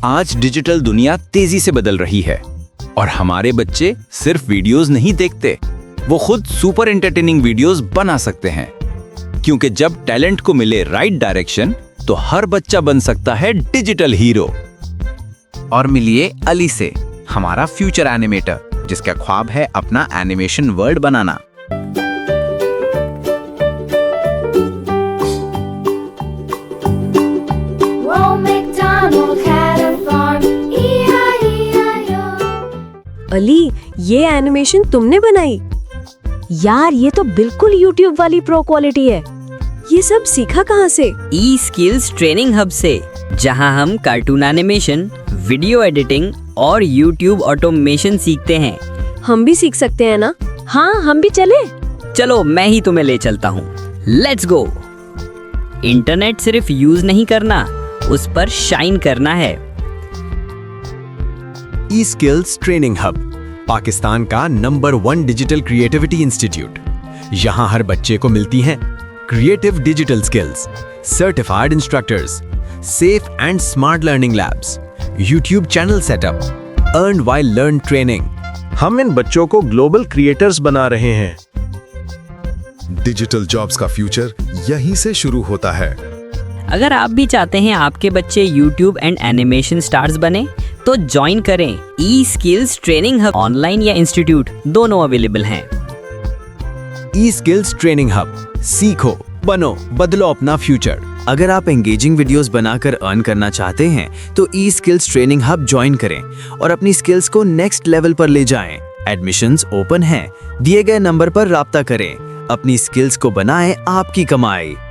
आज डिजिटल दुनिया तेजी से बदल रही है और हमारे बच्चे सिर्फ वीडियोस नहीं देखते, वो खुद सुपर एंटरटेनिंग वीडियोस बना सकते हैं। क्योंकि जब टैलेंट को मिले राइट डायरेक्शन तो हर बच्चा बन सकता है डिजिटल हीरो। और मिलिए अली से, हमारा फ्यूचर एनिमेटर, जिसका ख्वाब है अपना एनिमेशन वर्ल्ड बनाना। अली, ये एनिमेशन तुमने बनाई? यार, ये तो बिल्कुल YouTube वाली प्रो क्वालिटी है। ये सब सीखा कहाँ से? ई स्किल्स ट्रेनिंग हब से, जहां हम कार्टून एनिमेशन, वीडियो एडिटिंग और YouTube ऑटोमेशन सीखते हैं। हम भी सीख सकते हैं ना? हाँ, हम भी चले। चलो, मैं ही तुम्हें ले चलता हूँ। Let's go. इंटरनेट सिर्फ यूज नहीं करना, उस पर शाइन करना है। ई स्किल्स ट्रेनिंग हब, पाकिस्तान का नंबर 1 डिजिटल क्रिएटिविटी इंस्टीट्यूट। यहाँ हर बच्चे को मिलती हैं creative digital skills, certified instructors, safe and smart learning labs, YouTube channel setup, earn while learn training. हम इन बच्चों को ग्लोबल क्रिएटर्स बना रहे हैं। डिजिटल जॉब्स का फ्यूचर यहीं से शुरू होता है। अगर आप भी चाहते हैं आपके बच्चे YouTube एंड एनिमेशन स्टार्स बने, तो ज्वाइन करें ई स्किल्स ट्रेनिंग हब। ऑनलाइन या इंस्टीट्यूट दोनों अवेलेबल हैं। ई स्किल्स ट्रेनिंग हब, सीखो, बनो, बदलो अपना फ्यूचर। अगर आप एंगेजिंग वीडियोस बनाकर अर्न करना चाहते हैं तो ई स्किल्स ट्रेनिंग हब ज्वाइन करें और अपनी स्किल्स को नेक्स्ट लेवल पर ले जाएं। एडमिशंस ओपन हैं। दिए गए नंबर पर राब्ता करें। अपनी स्किल्स को बनाएं आपकी कमाई।